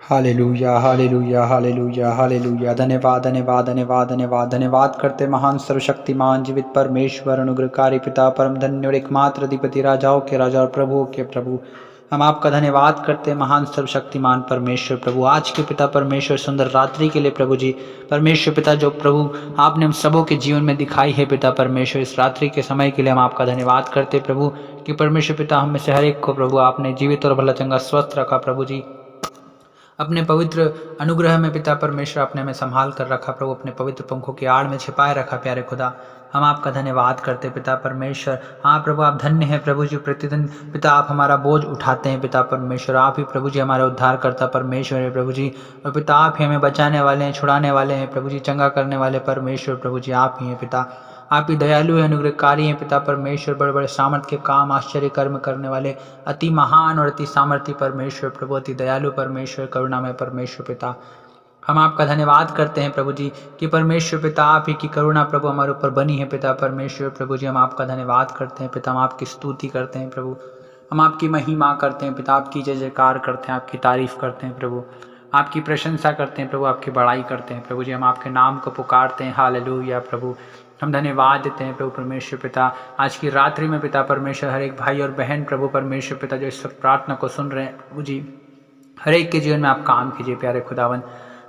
Hallelujah hallelujah hallelujah hallelujah. धन्यवाद धन्यवाद धन्यवाद धन्यवाद धन्यवाद करते महान सर्वशक्तिमान जीवित परमेश्वर अनुग्रहकारी पिता परम धन्य और एकमात्र अधिपति राजाओं के राजा और प्रभुओं के प्रभु, हम आपका धन्यवाद करते हैं महान सर्वशक्तिमान परमेश्वर प्रभु, आज के पिता परमेश्वर सुंदर रात्रि के लिए प्रभु जी परमेश्वर पिता, जो प्रभु आपने हम सबों के जीवन में दिखाई है पिता परमेश्वर, इस रात्रि के समय के लिए हम आपका धन्यवाद करते प्रभु कि परमेश्वर पिता हम में से हर एक को प्रभु आपने जीवित और भला चंगा स्वस्थ रखा प्रभु जी, अपने पवित्र अनुग्रह में पिता परमेश्वर आपने हमें संभाल कर रखा प्रभु, अपने पवित्र पंखों की आड़ में छिपाए रखा प्यारे खुदा, हम आपका धन्यवाद करते पिता परमेश्वर। हाँ प्रभु आप धन्य हैं प्रभु जी, प्रतिदिन पिता आप हमारा बोझ उठाते हैं पिता परमेश्वर, आप ही प्रभु जी हमारे उद्धार करता परमेश्वर है प्रभु जी, और पिता आप ही हमें बचाने वाले हैं, छुड़ाने वाले हैं प्रभु जी, चंगा करने वाले परमेश्वर प्रभु जी आप ही हैं पिता, आप ही दयालु हैं, अनुग्रहकारी हैं पिता परमेश्वर, बड़े बड़े सामर्थ्य के काम आश्चर्य कर्म करने वाले अति महान और अति सामर्थ्य परमेश्वर प्रभु, अति दयालु परमेश्वर, करुणामय परमेश्वर पिता, हम आपका धन्यवाद करते हैं प्रभु जी कि परमेश्वर पिता आप ही की करुणा प्रभु हमारे ऊपर बनी है पिता परमेश्वर प्रभु जी, हम आपका धन्यवाद करते हैं पिता, हम आपकी स्तुति करते हैं प्रभु, हम आपकी महिमा करते हैं पिता, आपकी जय जयकार करते हैं, आपकी तारीफ करते हैं प्रभु, आपकी प्रशंसा करते हैं प्रभु, आपकी बड़ाई करते हैं प्रभु जी, हम आपके नाम को पुकारते हैं हालेलुया प्रभु, हम धन्यवाद देते हैं प्रभु परमेश्वर पिता, आज की रात्रि में पिता परमेश्वर हर एक भाई और बहन प्रभु परमेश्वर पिता जो इस वक्त प्रार्थना को सुन रहे हैं प्रभु जी, हर एक के जीवन में आप काम कीजिए प्यारे खुदावन।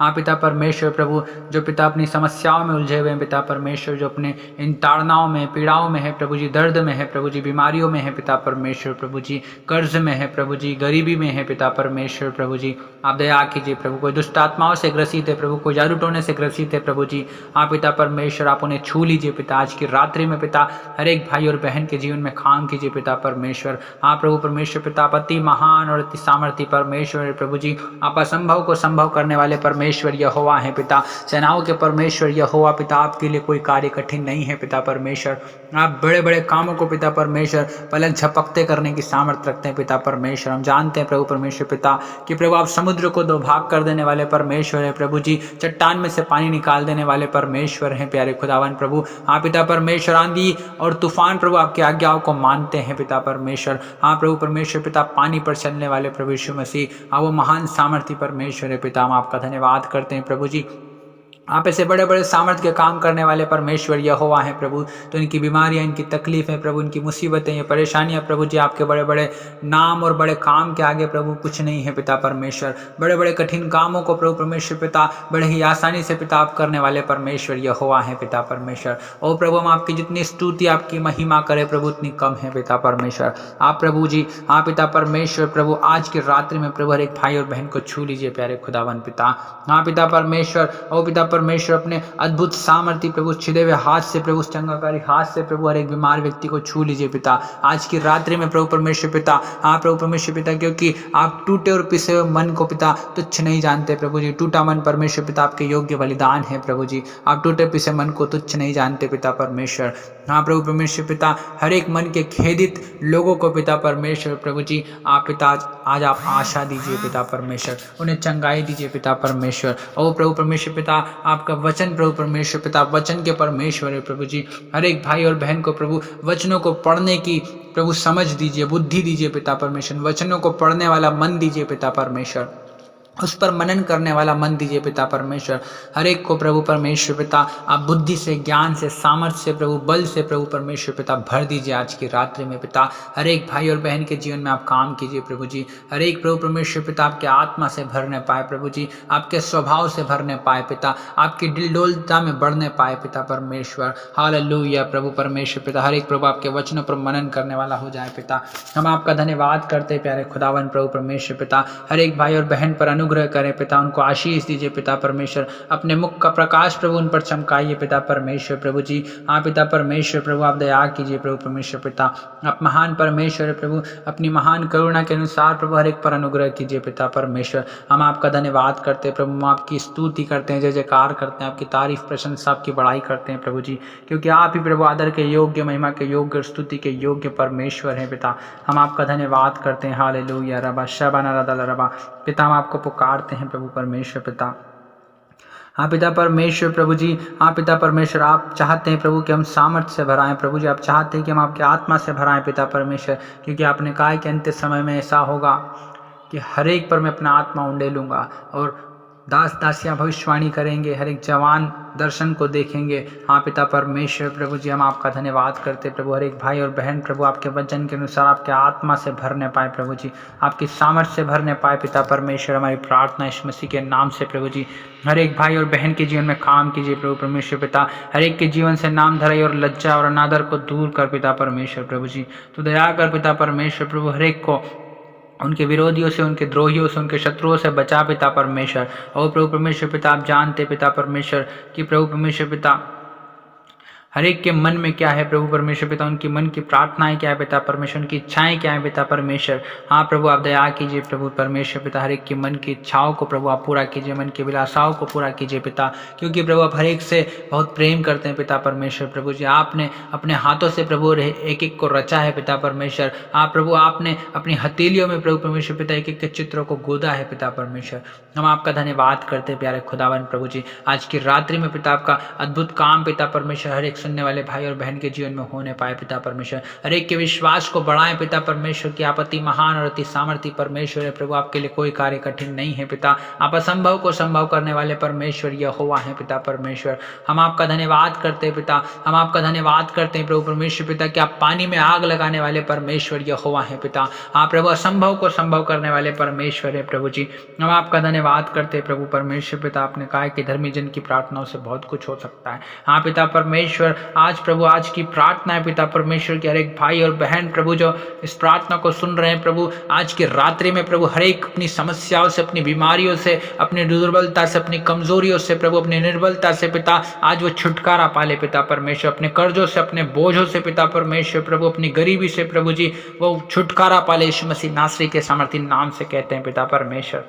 हाँ पिता परमेश्वर प्रभु, जो पिता अपनी समस्याओं में उलझे हुए हैं पिता परमेश्वर, जो अपने इन ताड़नाओं में पीड़ाओं में है प्रभु जी, दर्द में है प्रभु जी, बीमारियों में है पिता परमेश्वर प्रभु जी, कर्ज में है प्रभु जी, गरीबी में है पिता परमेश्वर प्रभु जी, आप दया कीजिए प्रभु, कोई दुष्ट आत्माओं से ग्रसित है प्रभु, कोई जादू टोने से ग्रसित है प्रभु जी, हाँ पिता परमेश्वर आप उन्हें छू लीजिए पिता, आज की रात्रि में पिता हर एक भाई और बहन के जीवन में काम कीजिए पिता परमेश्वर। हाँ प्रभु परमेश्वर पिता आप अति महान और अति सामर्थ्य परमेश्वर प्रभु जी, आप असंभव को संभव करने वाले परमेश्वर यहोवा है पिता, सेनाओं के परमेश्वर यहोवा पिता, आपके लिए कोई कार्य कठिन नहीं है पिता परमेश्वर, आप बड़े बड़े कामों को पिता परमेश्वर पलक झपकते करने की सामर्थ्य रखते हैं पिता परमेश्वर। हम जानते हैं प्रभु परमेश्वर पिता कि प्रभु आप समुद्र को दो भाग कर देने वाले परमेश्वर है प्रभु जी, चट्टान में से पानी निकाल देने वाले परमेश्वर हैं प्यारे खुदावन प्रभु, हाँ पिता परमेश्वर आंधी और तूफान प्रभु आपकी आज्ञाओं को मानते हैं पिता परमेश्वर। हाँ प्रभु परमेश्वर पिता पानी पर चलने वाले प्रभु यीशु मसीह, हाँ वो महान सामर्थ्य परमेश्वर है पिता, हम आपका धन्यवाद करते हैं प्रभु जी, आप ऐसे बड़े बड़े सामर्थ्य के काम करने वाले परमेश्वर यहोवा हैं प्रभु, तो इनकी बीमारियां, इनकी तकलीफें प्रभु, इनकी मुसीबतें, ये परेशानियां प्रभु जी आपके बड़े बड़े नाम और बड़े काम के आगे प्रभु कुछ नहीं है पिता परमेश्वर। बड़े बड़े कठिन कामों को प्रभु परमेश्वर पिता बड़े ही आसानी से पिता आप करने वाले परमेश्वर यहोवा हैं पिता परमेश्वर। और प्रभु हम आपकी जितनी स्तुति आपकी महिमा करें प्रभु उतनी कम है पिता परमेश्वर। आप प्रभु जी हाँ पिता परमेश्वर प्रभु आज की रात्रि में प्रभु हर एक भाई और बहन को छू लीजिए प्यारे खुदावन पिता। हाँ पिता परमेश्वर और पिता परमेश्वर अपने अद्भुत सामर्थ्य प्रभु छिदे हुए हाथ से प्रभु चंगाकारी हाथ से प्रभु हर एक बीमार व्यक्ति को छू लीजिए पिता आज की रात्रि में प्रभु परमेश्वर पिता। हाँ प्रभु परमेश्वर पिता क्योंकि आप टूटे और पिसे हुए मन को पिता तुच्छ नहीं जानते प्रभु जी। टूटा मन परमेश्वर पिता आपके योग्य बलिदान है प्रभु जी। आप टूटे पिसे मन को तुच्छ नहीं जानते पिता परमेश्वर। हाँ प्रभु परमेश्वर पिता हर एक मन के खेदित लोगों को पिता परमेश्वर प्रभु जी आप पिता आज आप आशा दीजिए पिता परमेश्वर, उन्हें चंगाई दीजिए पिता परमेश्वर। और प्रभु परमेश्वर पिता आपका वचन प्रभु परमेश्वर पिता वचन के परमेश्वर है प्रभु जी। हर एक भाई और बहन को प्रभु वचनों को पढ़ने की प्रभु समझ दीजिए, बुद्धि दीजिए पिता परमेश्वर। वचनों को पढ़ने वाला मन दीजिए पिता परमेश्वर, उस पर मनन करने वाला मन दीजिए पिता परमेश्वर। हर एक को प्रभु परमेश्वर पिता आप बुद्धि से, ज्ञान से, सामर्थ्य से प्रभु बल से प्रभु परमेश्वर पिता भर दीजिए आज की रात्रि में पिता। हर एक भाई और बहन के जीवन में आप काम कीजिए प्रभु जी। हर एक प्रभु परमेश्वर पिता आपके आत्मा से भरने पाए प्रभु जी, आपके स्वभाव से भरने पाए पिता, आपकी दिलडोलता में बढ़ने पाए पिता परमेश्वर। हालेलुया प्रभु परमेश्वर पिता। हर एक प्रभु आपके वचनों पर मनन करने वाला हो जाए पिता। हम आपका धन्यवाद करते प्यारे खुदावन प्रभु परमेश्वर पिता। हर एक भाई और बहन पर अनुग्रह करें पिता, उनको आशीष दीजिए पिता परमेश्वर। अपने मुख का प्रकाश प्रभु उन पर चमकाइए पिता परमेश्वर प्रभु जी। हाँ पिता परमेश्वर प्रभु आप दया कीजिए प्रभु परमेश्वर पिता। आप महान परमेश्वर प्रभु, अपनी महान करुणा के अनुसार प्रभु हर एक पर अनुग्रह कीजिए पिता परमेश्वर। हम आपका धन्यवाद करते प्रभु, हम आपकी स्तुति करते हैं, जय जयकार करते हैं, आपकी तारीफ प्रशंसा आपकी बड़ाई करते हैं प्रभु जी, क्योंकि आप ही प्रभु आदर के योग्य, महिमा के योग्य, स्तुति के योग्य परमेश्वर हैं पिता। हम आपका धन्यवाद करते हैं। हालेलुया रबा शबाना रबा पिता, हम आपको पुकारते हैं प्रभु परमेश्वर पिता। हाँ पिता परमेश्वर प्रभु जी। हाँ पिता परमेश्वर आप चाहते हैं प्रभु कि हम सामर्थ्य से भराएं प्रभु जी। आप चाहते हैं कि हम आपके आत्मा से भराएं पिता परमेश्वर, क्योंकि आपने कहा है कि अंतिम समय में ऐसा होगा कि हर एक पर मैं अपना आत्मा उंडेलूँगा और दास दासियाँ भविष्यवाणी करेंगे, हर एक जवान दर्शन को देखेंगे। हाँ पिता परमेश्वर प्रभु जी, हम आपका धन्यवाद करते प्रभु। हर एक भाई और बहन प्रभु आपके वचन के अनुसार आपके आत्मा से भरने पाए प्रभु जी, आपकी सामर्थ्य से भरने पाए पिता परमेश्वर। हमारी प्रार्थना इस मसीह के नाम से प्रभु जी। हर एक भाई और बहन के जीवन में काम कीजिए प्रभु परमेश्वर पिता। हर एक के जीवन से नाम धराई और लज्जा और अनादर को दूर कर पिता परमेश्वर प्रभु जी। तो दया कर पिता परमेश्वर प्रभु, हर एक को उनके विरोधियों से, उनके द्रोहियों से, उनके शत्रुओं से बचा पिता परमेश्वर। और प्रभु परमेश्वर पिता, आप जानते पिता परमेश्वर कि प्रभु परमेश्वर पिता हर एक के मन में क्या है प्रभु परमेश्वर पिता, उनकी मन की प्रार्थनाएं क्या है पिता परमेश्वर, उनकी इच्छाएं क्या है पिता परमेश्वर। हाँ प्रभु आप दया कीजिए प्रभु परमेश्वर पिता, हर एक की मन की इच्छाओं को प्रभु आप पूरा कीजिए, मन की विलासाओं को पूरा कीजिए पिता, क्योंकि प्रभु आप हर एक से बहुत प्रेम करते हैं पिता परमेश्वर प्रभु जी। आपने अपने हाथों से प्रभु एक एक को रचा है पिता परमेश्वर। हाँ प्रभु आपने अपनी हथेलियों में प्रभु परमेश्वर पिता एक एक के चित्रों को गोदा है पिता परमेश्वर। हम आपका धन्यवाद करते हैं प्यारे खुदावन प्रभु जी। आज की रात्रि में पिता आपका अद्भुत काम पिता परमेश्वर हर एक सुनने वाले भाई और बहन के जीवन में होने पाए पिता परमेश्वर। हर एक के विश्वास को बढ़ाएं पिता परमेश्वर की आप अति महान और अति सामर्थी परमेश्वर है प्रभु। आपके लिए कोई कार्य कठिन नहीं है पिता। आप असंभव को संभव करने वाले परमेश्वर यहोवा है पिता परमेश्वर। हम आपका धन्यवाद करते हैं पिता, हम आपका धन्यवाद करते हैं प्रभु परमेश्वर पिता कि आप पानी में आग लगाने वाले परमेश्वर यहोवा है पिता। आप प्रभु असंभव को संभव करने वाले परमेश्वर है प्रभु जी। हम आपका धन्यवाद करते हैं प्रभु परमेश्वर पिता। आपने कहा कि धर्मी जन की प्रार्थनाओं से बहुत कुछ हो सकता है। हाँ पिता परमेश्वर, आज प्रभु आज की प्रार्थना है पिता परमेश्वर की, हर एक भाई और बहन प्रभु जो इस प्रार्थना को सुन रहे हैं प्रभु, आज की रात्रि में प्रभु हर एक अपनी समस्याओं से, अपनी बीमारियों से, अपनी दुर्बलता से, अपनी कमजोरियों से प्रभु, अपनी निर्बलता से पिता आज वो छुटकारा पाले पिता परमेश्वर। अपने कर्जों से, अपने बोझों से पिता परमेश्वर प्रभु, अपनी गरीबी से प्रभु जी वो छुटकारा पाले यीशु मसीह नासरी के सामर्थी नाम से कहते हैं पिता परमेश्वर।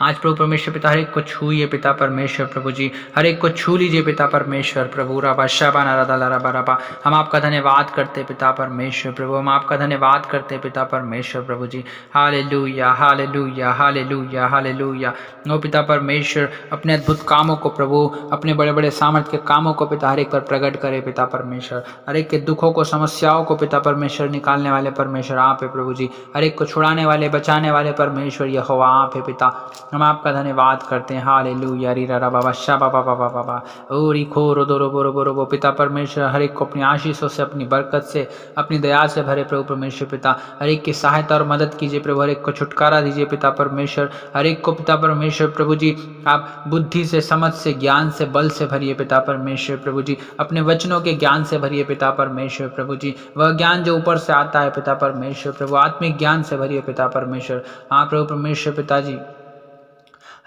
आज प्रभु परमेश्वर पिता हर एक को छूइए पिता परमेश्वर प्रभु जी, हर एक को छू लीजिए पिता परमेश्वर प्रभु। रबा शाबाना रदा रबा रबा, हम आपका धन्यवाद करते पिता परमेश्वर प्रभु, हम आपका धन्यवाद करते पिता परमेश्वर प्रभु जी। Hallelujah hallelujah hallelujah hallelujah. नो पिता परमेश्वर अपने अद्भुत कामों को प्रभु, अपने बड़े बड़े सामर्थ्य के कामों को पिता हर एक पर प्रकट करे पिता परमेश्वर। हर एक के दुखों को, समस्याओं को पिता परमेश्वर निकालने वाले परमेश्वर आप है प्रभु जी। हर एक को छुड़ाने वाले, बचाने वाले परमेश्वर यहोवा आप है पिता। हम आपका धन्यवाद करते हैं। हालेलुया रीरा रा बाबा शा बाबा बाबा बाबा ओरी खो रो दो रो बो रो बो रो बो। पिता परमेश्वर हर एक को अपनी आशीषों से, अपनी बरकत से, अपनी दया से भरे प्रभु परमेश्वर पिता। हर एक की सहायता और मदद कीजिए प्रभु, हर एक को छुटकारा दीजिए पिता परमेश्वर। हर एक को पिता परमेश्वर प्रभु जी आप बुद्धि से, समझ से, ज्ञान से, बल से भरिए पिता परमेश्वर प्रभु जी। अपने वचनों के ज्ञान से भरिए पिता परमेश्वर प्रभु जी। वह ज्ञान जो ऊपर से आता है पिता परमेश्वर प्रभु, आत्मिक ज्ञान से भरिए पिता परमेश्वर। हाँ प्रभु परमेश्वर पिताजी,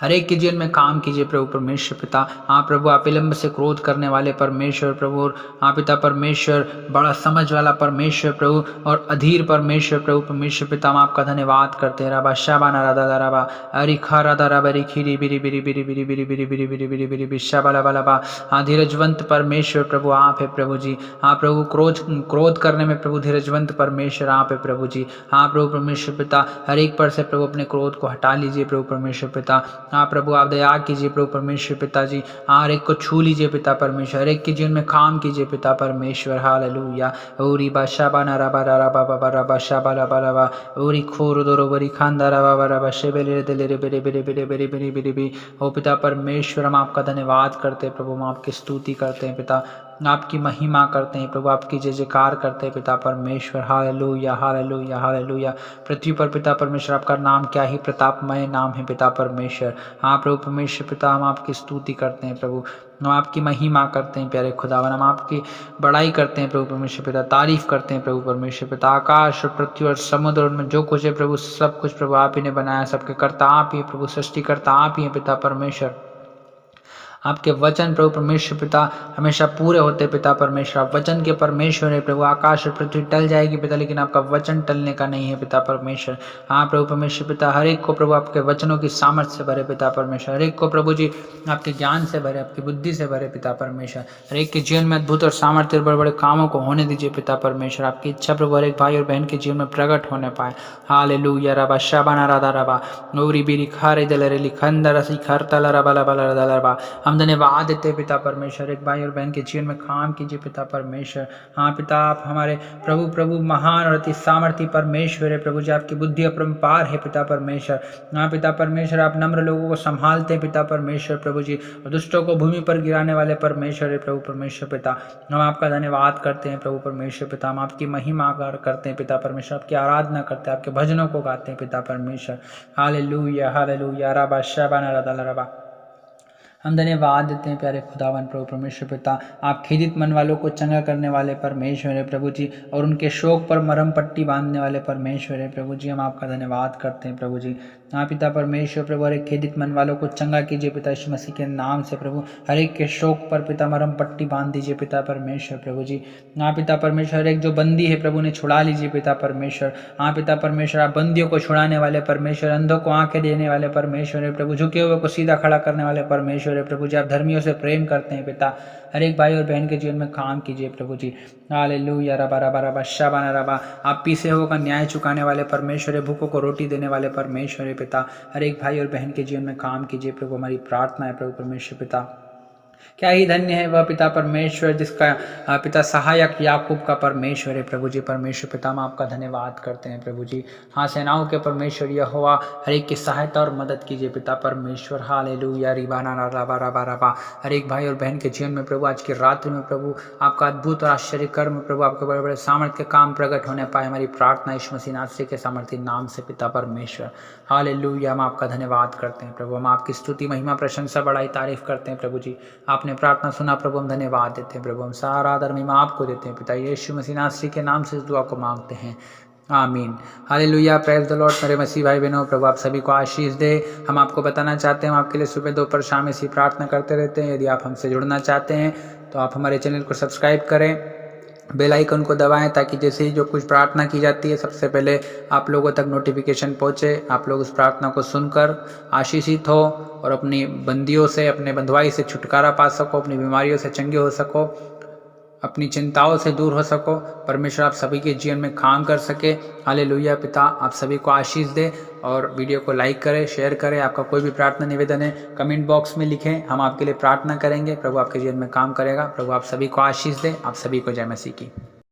हर एक के जीवन में काम कीजिए प्रभु परमेश्वर पिता। हाँ प्रभु आप विलंब से क्रोध करने वाले परमेश्वर प्रभु, हाँ पिता परमेश्वर बड़ा समझ वाला परमेश्वर प्रभु और अधीर परमेश्वर प्रभु परमेश्वर पिता। हम आपका धन्यवाद करते हैं। रबा शाबाना राधा रबा अरिखा राधा रबा रिखिरी बिरी बिरी बिरी बिरी बिरी बिरी बिरी बिरी बिरी बिरी बिशा बला बला। हाँ धीरजवंत परमेश्वर प्रभु आप है प्रभु जी। हाँ प्रभु क्रोध करने में प्रभु धीरजवंत परमेश्वर आप है प्रभु जी। हाँ प्रभु परमेश्वर पिता हर एक पर से प्रभु अपने क्रोध को हटा लीजिए प्रभु परमेश्वर पिता। हाँ प्रभु आप दया कीजिए प्रभु परमेश्वर पिताजी। हाँ हर एक को छू लीजिए पिता परमेश्वर, हर एक के जीवन में काम कीजिए पिता परमेश्वर। हालेलुया ओरी बाशा बाना रबा रबा बाबा रबा शाबा रबा रबा ओरी खोर दो रोबरी खानदा रबा रबा शेबेले दे रे बेरे बेरे बेरे बेरे बेरे बेरे बे। ओ पिता परमेश्वर हम आपका धन्यवाद करते हैं प्रभु, हम आपकी स्तुति करते हैं पिता, आपकी महिमा करते हैं प्रभु, आपकी जय जयकार करते हैं पिता परमेश्वर। Hallelujah hallelujah hallelujah. पृथ्वी पर पिता परमेश्वर आपका नाम क्या ही प्रतापमय नाम है पिता परमेश्वर। हाँ प्रभु परमेश्वर पिता हम आपकी स्तुति करते हैं प्रभु, हम आपकी महिमा करते हैं प्यारे खुदावन, हम आपकी बड़ाई करते हैं प्रभु परमेश्वर पिता, तारीफ करते हैं प्रभु परमेश्वर पिता। आकाश और पृथ्वी और समुद्र उनमें जो कुछ है प्रभु, सब कुछ प्रभु आप ही ने बनाया, सबके कर्ता आप ही प्रभु, सृष्टिकर्ता आप ही हैं पिता परमेश्वर। आपके वचन प्रभु परमेश्वर पिता हमेशा पूरे होते पिता परमेश्वर। आप वचन के परमेश्वर है प्रभु। आकाश और पृथ्वी टल जाएगी पिता, लेकिन आपका वचन टलने का नहीं है पिता परमेश्वर। हाँ प्रभु परमेश्वर पिता हर एक को प्रभु आपके वचनों की सामर्थ्य से भरे पिता परमेश्वर, हर एक को प्रभु जी आपके ज्ञान से भरे, आपकी बुद्धि से भरे पिता परमेश्वर। हर एक के जीवन में अद्भुत और सामर्थ्य बड़े बड़े कामों को होने दीजिए पिता परमेश्वर। आपकी इच्छा प्रभु हर एक भाई और बहन के जीवन में प्रकट होने पाए। हालेलुया रबा शाबाना राधा रबा ओरी बिरी खारे दलरे लिखंदर सी खरतल रबा रबा रबा। हम धन्यवाद देते हैं पिता परमेश्वर, एक भाई और बहन के जीवन में काम कीजिए पिता परमेश्वर। हाँ पिता, आप हमारे प्रभु महान और अति सामर्थी परमेश्वर है प्रभु जी, आपकी बुद्धि अपरंपार है पिता परमेश्वर। हाँ पिता परमेश्वर, आप नम्र लोगों को संभालते हैं पिता परमेश्वर प्रभु जी, और दुष्टों को भूमि पर गिराने वाले परमेश्वर है प्रभु परमेश्वर पिता। हम आपका धन्यवाद करते हैं प्रभु परमेश्वर पिता, हम आपकी महिमा करते हैं पिता परमेश्वर, आपकी आराधना करते हैं, आपके भजनों को गाते हैं पिता परमेश्वर। हालेलुया हालेलुया रबा शबाना रबा। हम धन्यवाद देते हैं प्यारे खुदावन प्रभु परमेश्वर पिता, आप खेदित मन वालों को चंगा करने वाले परमेश्वर है प्रभु जी, और उनके शोक पर मरहम पट्टी बांधने वाले परमेश्वर है प्रभु जी। हम आपका धन्यवाद करते हैं प्रभु जी। हाँ पिता परमेश्वर प्रभु, हर एक खेदित मन वालों को चंगा कीजिए पिता यीशु मसीह के नाम से प्रभु, हर एक के शोक पर पिता मरहम पट्टी बांध दीजिए पिता परमेश्वर प्रभु जी। हाँ पिता परमेश्वर, हर एक जो बंदी है प्रभु ने छुड़ा लीजिए पिता परमेश्वर। हाँ पिता परमेश्वर, आप बंदियों को छुड़ाने वाले परमेश्वर, अंधों को आंखें देने वाले परमेश्वर है प्रभु, झुके हुए को सीधा खड़ा करने वाले परमेश्वर है प्रभु जी। आप धर्मियों से प्रेम करते हैं पिता, हर एक भाई और बहन के जीवन में काम कीजिए प्रभु जी। हालेलुया रबा रबा रबा शबाना रबा। आप पीसे हुए का न्याय चुकाने वाले परमेश्वर है, भूखों को रोटी देने वाले परमेश्वर है पिता, हर एक भाई और बहन के जीवन में काम कीजिए प्रभु, हमारी प्रार्थना है प्रभु परमेश्वर पिता। क्या ही धन्य है वह पिता परमेश्वर जिसका पिता सहायक याकूब का परमेश्वर है प्रभु जी। परमेश्वर पिता, हम आपका धन्यवाद करते हैं प्रभु जी। हाँ, सेनाओं के परमेश्वर यहोवा, हर एक की सहायता और मदद कीजिए पिता परमेश्वर। हालेलुया रिबाना रबा रबा रबा। हर एक भाई और बहन के जीवन में प्रभु आज की रात्रि में प्रभु आपका अद्भुत और आश्चर्य कर्म प्रभु, आपके बड़े बड़े सामर्थ्य के काम प्रकट होने पाए, हमारी प्रार्थना यीशु मसीह नासरी के सामर्थ्य नाम से पिता परमेश्वर। हालेलुया, हम आपका धन्यवाद करते हैं प्रभु, हम आपकी स्तुति महिमा प्रशंसा बड़ाई तारीफ करते हैं प्रभु जी। आपने प्रार्थना सुना प्रभु, हम धन्यवाद देते हैं प्रभु, हम सारा आदर महिमा आपको देते हैं पिता यीशु मसीह नासरी के नाम से इस दुआ को मांगते हैं, आमीन। Hallelujah, praise the Lord. मेरे मसीह भाई बहनों, प्रभु आप सभी को आशीष दे। हम आपको बताना चाहते हैं, हम आपके लिए सुबह दोपहर शाम ऐसी प्रार्थना करते रहते हैं। यदि आप हमसे जुड़ना चाहते हैं तो आप हमारे चैनल को सब्सक्राइब करें, बेल आइकन को दबाएं, ताकि जैसे ही जो कुछ प्रार्थना की जाती है सबसे पहले आप लोगों तक नोटिफिकेशन पहुंचे, आप लोग उस प्रार्थना को सुनकर आशीषित हो और अपनी बंदियों से, अपने बंधुआई से छुटकारा पा सको, अपनी बीमारियों से चंगे हो सको, अपनी चिंताओं से दूर हो सको। परमेश्वर आप सभी के जीवन में काम कर सके। हालेलुया। पिता आप सभी को आशीष दे, और वीडियो को लाइक करें, शेयर करें। आपका कोई भी प्रार्थना निवेदन है कमेंट बॉक्स में लिखें, हम आपके लिए प्रार्थना करेंगे। प्रभु आपके जीवन में काम करेगा। प्रभु आप सभी को आशीष दे। आप सभी को जय मसीह की।